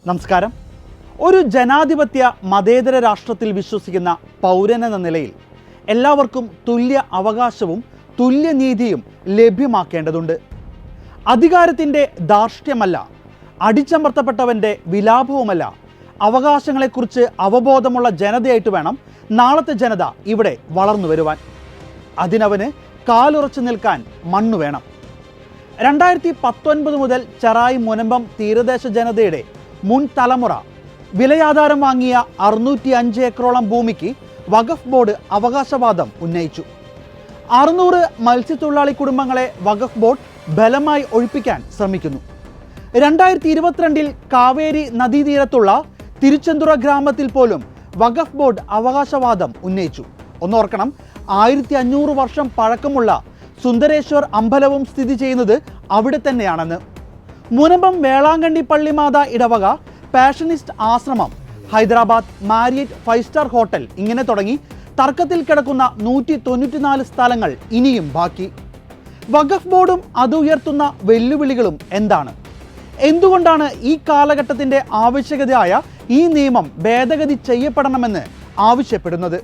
നമസ്കാരം. ഒരു ജനാധിപത്യ മതേതര രാഷ്ട്രത്തിൽ വിശ്വസിക്കുന്ന പൗരനെന്ന നിലയിൽ എല്ലാവർക്കും തുല്യ അവകാശവും തുല്യനീതിയും ലഭ്യമാക്കേണ്ടതുണ്ട്. അധികാരത്തിൻ്റെ ധാർഷ്ട്യമല്ല, അടിച്ചമർത്തപ്പെട്ടവൻ്റെ വിലാപവുമല്ല, അവകാശങ്ങളെക്കുറിച്ച് അവബോധമുള്ള ജനതയായിട്ട് വേണം നാളത്തെ ജനത ഇവിടെ വളർന്നു വരുവാൻ. അതിനവന് കാലുറച്ചു നിൽക്കാൻ മണ്ണു വേണം. 2019 മുതൽ ചെറായി മുനമ്പം തീരദേശ ജനതയുടെ മുൻ തലമുറ വിലയാധാരം വാങ്ങിയ 605 ഏക്കറോളം ഭൂമിക്ക് വഖഫ് ബോർഡ് അവകാശവാദം ഉന്നയിച്ചു. 600 മത്സ്യത്തൊഴിലാളി കുടുംബങ്ങളെ വഖഫ് ബോർഡ് ബലമായി ഒഴിപ്പിക്കാൻ ശ്രമിക്കുന്നു. 2022 കാവേരി നദീതീരത്തുള്ള തിരുച്ചെന്തുറ ഗ്രാമത്തിൽ പോലും വഖഫ് ബോർഡ് അവകാശവാദം ഉന്നയിച്ചു. ഒന്നോർക്കണം, 1500 വർഷം പഴക്കമുള്ള സുന്ദരേശ്വർ അമ്പലവും സ്ഥിതി ചെയ്യുന്നത് അവിടെ തന്നെയാണെന്ന്. മുനമ്പം വേളാങ്കണ്ണി പള്ളിമാത ഇടവക, പാഷനിസ്റ്റ് ആശ്രമം, ഹൈദരാബാദ് മാരിയറ്റ് 5 സ്റ്റാർ ഹോട്ടൽ, ഇങ്ങനെ തുടങ്ങി തർക്കത്തിൽ കിടക്കുന്ന 194 സ്ഥലങ്ങൾ ഇനിയും ബാക്കി. വഖഫ് ബോർഡും അത് ഉയർത്തുന്ന വെല്ലുവിളികളും എന്താണ്? എന്തുകൊണ്ടാണ് ഈ കാലഘട്ടത്തിൻ്റെ ആവശ്യകതയായ ഈ നിയമം ഭേദഗതി ചെയ്യപ്പെടണമെന്ന് ആവശ്യപ്പെടുന്നത്?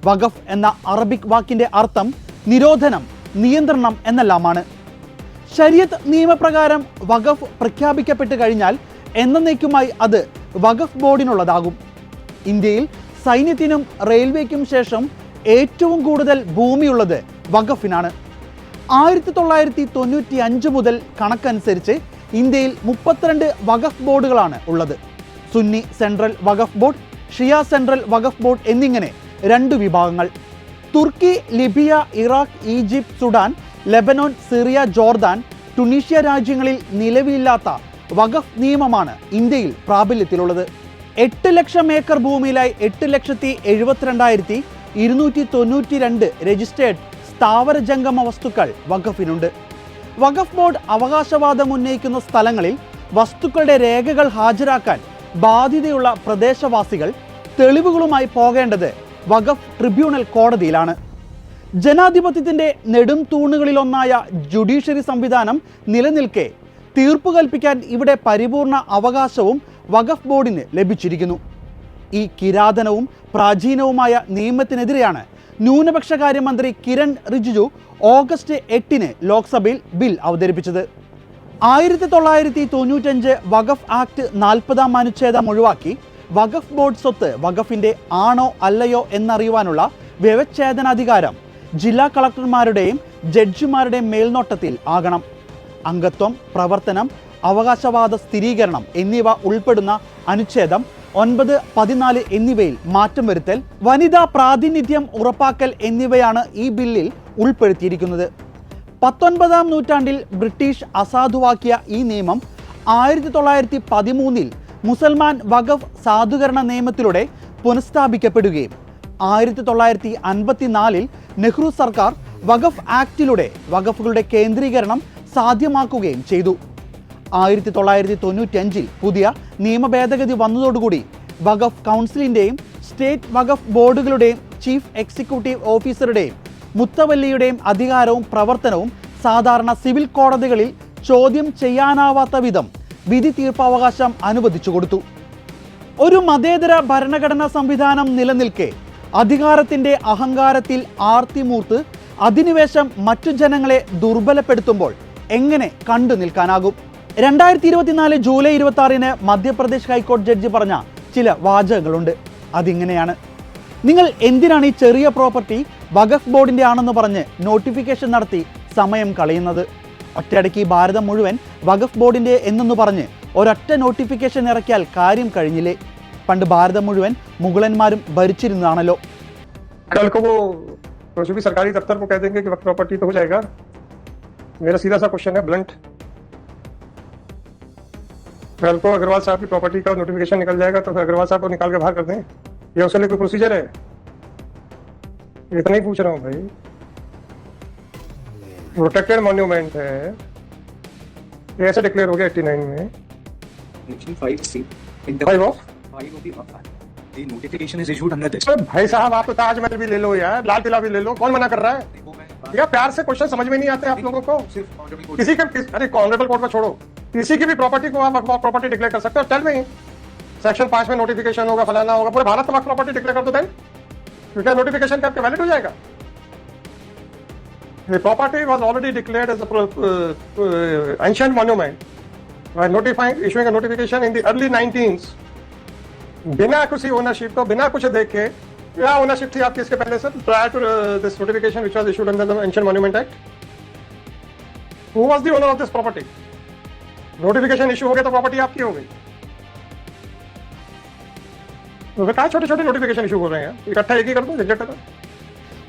വഖഫ് എന്ന അറബിക് വാക്കിൻ്റെ അർത്ഥം നിരോധനം, നിയന്ത്രണം എന്നെല്ലാമാണ്. ശരീഅത്ത് നിയമപ്രകാരം വഖഫ് പ്രഖ്യാപിക്കപ്പെട്ട് കഴിഞ്ഞാൽ എന്നേക്കുമായി അത് വഖഫ് ബോർഡിനുള്ളതാകും. ഇന്ത്യയിൽ സൈന്യത്തിനും റെയിൽവേക്കും ശേഷം ഏറ്റവും കൂടുതൽ ഭൂമിയുള്ളത് വഖഫിനാണ്. 1995 മുതൽ കണക്കനുസരിച്ച് ഇന്ത്യയിൽ 32 വഖഫ് ബോർഡുകളാണ് ഉള്ളത്. സുന്നി സെൻട്രൽ വഖഫ് ബോർഡ്, ഷിയ സെൻട്രൽ വഖഫ് ബോർഡ് എന്നിങ്ങനെ 2 വിഭാഗങ്ങൾ. Turkey, Libya, Iraq, Egypt, Sudan, Lebanon, Syria, Jordan, Tunisia രാജ്യങ്ങളിൽ നിലവിലില്ലാത്ത വഖഫ് നിയമമാണ് ഇന്ത്യയിൽ പ്രാബല്യത്തിലുള്ളത്. 8 ലക്ഷം ഏക്കർ ഭൂമിയിലായി 8,72,292 രജിസ്റ്റേർഡ് സ്ഥാവര ജംഗമ വസ്തുക്കൾ വഖഫിനുണ്ട്. വഖഫ് ബോർഡ് അവകാശവാദം ഉന്നയിക്കുന്ന സ്ഥലങ്ങളിൽ വസ്തുക്കളുടെ രേഖകൾ ഹാജരാക്കാൻ ബാധ്യതയുള്ള പ്രദേശവാസികൾ തെളിവുകളുമായി പോകേണ്ടത് വഖഫ് ട്രിബ്യൂണൽ കോടതിയിലാണ്. ജനാധിപത്യത്തിൻ്റെ നെടും തൂണുകളിലൊന്നായ ജുഡീഷ്യറി സംവിധാനം നിലനിൽക്കെ തീർപ്പ് കൽപ്പിക്കാൻ ഇവിടെ പരിപൂർണ അവകാശവും വഖഫ് ബോർഡിന് ലഭിച്ചിരിക്കുന്നു. ഈ കിരാതനവും പ്രാചീനവുമായ നിയമത്തിനെതിരെയാണ് ന്യൂനപക്ഷകാര്യമന്ത്രി കിരൺ റിജിജു ഓഗസ്റ്റ് 8 ലോക്സഭയിൽ ബിൽ അവതരിപ്പിച്ചത്. 1995 വഖഫ് ആക്ട് 40ാം അനുച്ഛേദം ഒഴിവാക്കി വഖഫ് ബോർഡ് സ്വത്ത് വഖഫിൻ്റെ ആണോ അല്ലയോ എന്നറിയുവാനുള്ള വ്യവച്ഛേദനാധികാരം ജില്ലാ കളക്ടർമാരുടെയും ജഡ്ജിമാരുടെയും മേൽനോട്ടത്തിൽ ആകണം. അംഗത്വം, പ്രവർത്തനം, അവകാശവാദ സ്ഥിരീകരണം എന്നിവ ഉൾപ്പെടുന്ന അനുച്ഛേദം 9, 14 എന്നിവയിൽ മാറ്റം വരുത്തൽ, വനിതാ പ്രാതിനിധ്യം ഉറപ്പാക്കൽ എന്നിവയാണ് ഈ ബില്ലിൽ ഉൾപ്പെടുത്തിയിരിക്കുന്നത്. 19ാം നൂറ്റാണ്ടിൽ ബ്രിട്ടീഷ് അസാധുവാക്കിയ ഈ നിയമം 1913 മുസൽമാൻ വഖഫ് സാധുകരണ നിയമത്തിലൂടെ പുനഃസ്ഥാപിക്കപ്പെടുകയും 1954 നെഹ്റു സർക്കാർ വഖഫ് ആക്ടിലൂടെ വഖഫുകളുടെ കേന്ദ്രീകരണം സാധ്യമാക്കുകയും ചെയ്തു. 1995 പുതിയ നിയമ ഭേദഗതി വന്നതോടുകൂടി വഖഫ് കൗൺസിലിൻ്റെയും സ്റ്റേറ്റ് വഖഫ് ബോർഡുകളുടെയും ചീഫ് എക്സിക്യൂട്ടീവ് ഓഫീസറുടെയും മുത്തവല്ലിയുടെയും അധികാരവും പ്രവർത്തനവും സാധാരണ സിവിൽ കോടതികളിൽ ചോദ്യം ചെയ്യാനാവാത്ത വിധം വിധി തീർപ്പവകാശം അനുവദിച്ചു കൊടുത്തു. ഒരു മതേതര ഭരണഘടനാ സംവിധാനം നിലനിൽക്കെ അധികാരത്തിൻ്റെ അഹങ്കാരത്തിൽ ആർത്തിമൂർത്ത് അധിനിവേശം മറ്റു ജനങ്ങളെ ദുർബലപ്പെടുത്തുമ്പോൾ എങ്ങനെ കണ്ടു നിൽക്കാനാകും? 2024 ജൂലൈ 26 മധ്യപ്രദേശ് ഹൈക്കോടതി ജഡ്ജി പറഞ്ഞ ചില വാചകങ്ങളുണ്ട്. അതിങ്ങനെയാണ്: നിങ്ങൾ എന്തിനാണ് ഈ ചെറിയ പ്രോപ്പർട്ടി വഖഫ് ബോർഡിൻ്റെ ആണെന്ന് പറഞ്ഞ് നോട്ടിഫിക്കേഷൻ നടത്തി സമയം കളയുന്നത്? ഒറ്റയടയ്ക്ക് ഭാരതം മുഴുവൻ വഖഫ് ബോർഡിൻ്റെ എന്നു പറഞ്ഞ് ഒരൊറ്റ നോട്ടിഫിക്കേഷൻ ഇറക്കിയാൽ കാര്യം കഴിഞ്ഞില്ലേ? പണ്ട് ഭാരതം മുഴുവൻ മുഗളന്മാരും ഭരിച്ചിരുന്നതാണല്ലോ. जो भी सरकारी दफ्तर को कह देंगे कि वक्फ प्रॉपर्टी तो हो जाएगा. मेरा सीधा सा क्वेश्चन है, ब्लंट. कल को अग्रवाल साहब की प्रॉपर्टी का नोटिफिकेशन निकल जाएगा तो फिर अग्रवाल साहब को निकाल के बाहर कर दें? ये उसके लिए कोई प्रोसीजर है? इतना ही पूछ रहा हूँ भाई. प्रोटेक्टेड मॉन्यूमेंट है, ये ऐसे डिक्लेयर हो गया 89 में. 5 of The notification is issued under this. भाई साहब, आप तो ताजमहल भी ले लो यार, लाल किला भी ले लो, कौन मना कर रहा है? यार प्यार से क्वेश्चन समझ में नहीं आते आप लोगों को. किसी के अरे ऑनरेबल कोर्ट का छोड़ो, किसी की भी प्रॉपर्टी को आप वक्फ प्रॉपर्टी डिक्लेयर कर सकते हो। टेल मी, सेक्शन 5 में नोटिफिकेशन होगा, फलाना होगा, पूरे भारत में वक्फ प्रॉपर्टी डिक्लेयर कर दो देन, क्योंकि नोटिफिकेशन का आपके वैलिड हो जाएगा। The property was already declared as a ancient monument by issuing a notification in the early 19s, बिना किसी ओनरशिप को, बिना कुछ देख के। क्या ओनरशिप थी आपकी इसके पहले sir, prior to this notification which was issued under the Ancient Monument Act? Who was the owner of this property? Notification issue हो गया तो प्रॉपर्टी आपकी हो गई। तो क्या छोटे छोटे नोटिफिकेशन इशू हो रहे हैं, इकट्ठा एक ही कर दो, रिजेक्ट कर दो।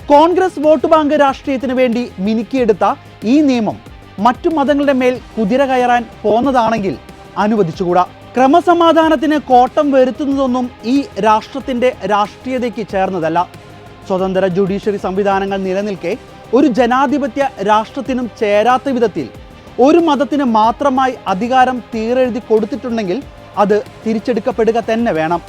കോൺഗ്രസ് വോട്ട് ബാങ്ക് രാഷ്ട്രീയത്തിന് വേണ്ടി മിനുക്കിയെടുത്ത ഈ നിയമം മറ്റു മതങ്ങളുടെ മേൽ കുതിര കയറാൻ പോന്നതാണെങ്കിൽ അനുവദിച്ചുകൂടാ. ക്രമസമാധാനത്തിന് കോട്ടം വരുത്തുന്നതൊന്നും ഈ രാഷ്ട്രത്തിന്റെ രാഷ്ട്രീയതയ്ക്ക് ചേർന്നതല്ല. സ്വതന്ത്ര ജുഡീഷ്യറി സംവിധാനങ്ങൾ നിലനിൽക്കെ ഒരു ജനാധിപത്യ രാഷ്ട്രത്തിനും ചേരാത്ത വിധത്തിൽ ഒരു മതത്തിന് മാത്രമായി അധികാരം തീരെഴുതി കൊടുത്തിട്ടുണ്ടെങ്കിൽ അത് തിരിച്ചെടുക്കപ്പെടുക തന്നെ വേണം.